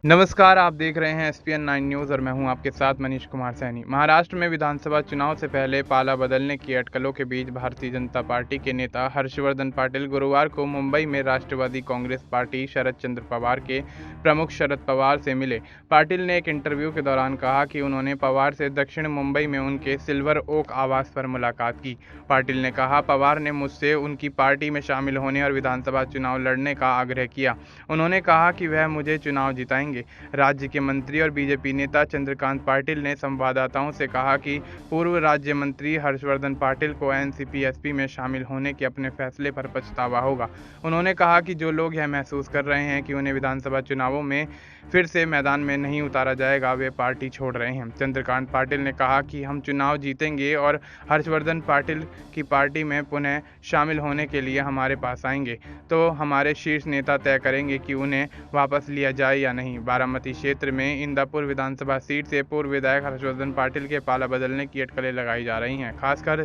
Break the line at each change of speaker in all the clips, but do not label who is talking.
नमस्कार, आप देख रहे हैं एसपीएन 9 न्यूज़ और मैं हूं आपके साथ मनीष कुमार सैनी। महाराष्ट्र में विधानसभा चुनाव से पहले पाला बदलने की अटकलों के बीच भारतीय जनता पार्टी के नेता हर्षवर्धन पाटिल गुरुवार को मुंबई में राष्ट्रवादी कांग्रेस पार्टी शरद चंद्र पवार के प्रमुख शरद पवार से मिले। पाटिल ने एक इंटरव्यू के दौरान कहा कि उन्होंने पवार से दक्षिण मुंबई में उनके सिल्वर ओक आवास पर मुलाकात की। पाटिल ने कहा, पवार ने मुझसे उनकी पार्टी में शामिल होने और विधानसभा चुनाव लड़ने का आग्रह किया। उन्होंने कहा कि वह मुझे चुनाव जिताएंगे। राज्य के मंत्री और बीजेपी नेता चंद्रकांत पाटिल ने संवाददाताओं से कहा कि पूर्व राज्य मंत्री हर्षवर्धन पाटिल को एनसीपी-एसपी में शामिल होने के अपने फैसले पर पछतावा होगा। उन्होंने कहा कि जो लोग यह महसूस कर रहे हैं कि उन्हें विधानसभा चुनावों में फिर से मैदान में नहीं उतारा जाएगा, वे पार्टी छोड़ रहे हैं। चंद्रकांत पाटिल ने कहा कि हम चुनाव जीतेंगे और हर्षवर्धन पाटिल की पार्टी में पुनः शामिल होने के लिए हमारे पास आएंगे, तो हमारे शीर्ष नेता तय करेंगे कि उन्हें वापस लिया जाए या नहीं। बारामती क्षेत्र में इंदापुर विधानसभा सीट से पूर्व विधायक हर्षवर्धन पाटिल के पाला बदलने की अटकलें लगाई जा रही हैं, खासकर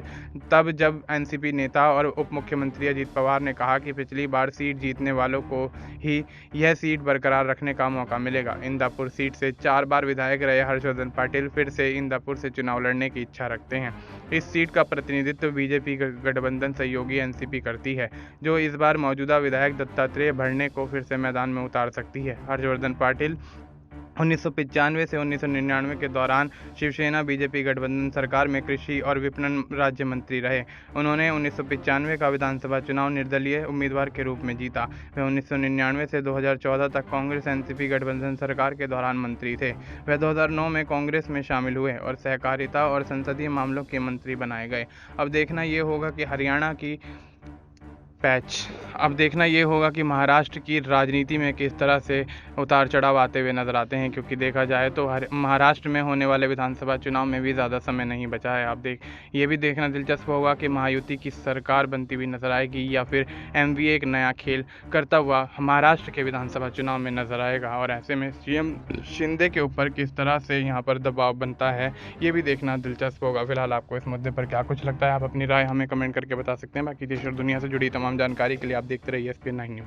तब जब एनसीपी नेता और उप मुख्यमंत्री अजित पवार ने कहा कि पिछली बार सीट जीतने वालों को ही यह सीट बरकरार रखने का मौका मिलेगा। इंदापुर सीट से 4 बार विधायक रहे हर्षवर्धन पाटिल फिर से इंदापुर से चुनाव लड़ने की इच्छा रखते हैं। इस सीट का प्रतिनिधित्व बीजेपी गठबंधन सहयोगी एनसीपी करती है, जो इस बार मौजूदा विधायक दत्तात्रेय भरणे को फिर से मैदान में उतार सकती है। हर्षवर्धन पाटिल 1995 से 1999 के दौरान शिवसेना बीजेपी गठबंधन सरकार में कृषि और विपणन राज्य मंत्री रहे। उन्होंने 1995 का विधानसभा चुनाव निर्दलीय उम्मीदवार के रूप में जीता। वे 1999 से 2014 तक कांग्रेस एनसीपी गठबंधन सरकार के दौरान मंत्री थे। वे 2009 में कांग्रेस में शामिल हुए और सहकारिता और संसदीय मामलों के मंत्री बनाए गए। अब देखना ये होगा कि महाराष्ट्र की राजनीति में किस तरह से उतार चढ़ाव आते हुए नजर आते हैं, क्योंकि देखा जाए तो महाराष्ट्र में होने वाले विधानसभा चुनाव में भी ज़्यादा समय नहीं बचा है। ये भी देखना दिलचस्प होगा कि महायुति की सरकार बनती हुई नजर आएगी या फिर एमवीए एक नया खेल करता हुआ महाराष्ट्र के विधानसभा चुनाव में नजर आएगा, और ऐसे में सीएम शिंदे के ऊपर किस तरह से यहाँ पर दबाव बनता है, ये भी देखना दिलचस्प होगा। फिलहाल आपको इस मुद्दे पर क्या कुछ लगता है, आप अपनी राय हमें कमेंट करके बता सकते हैं। बाकी देश और दुनिया से जुड़ी तमाम जानकारी के लिए आप देखते रहिए एसपीएन 9 न्यूज़।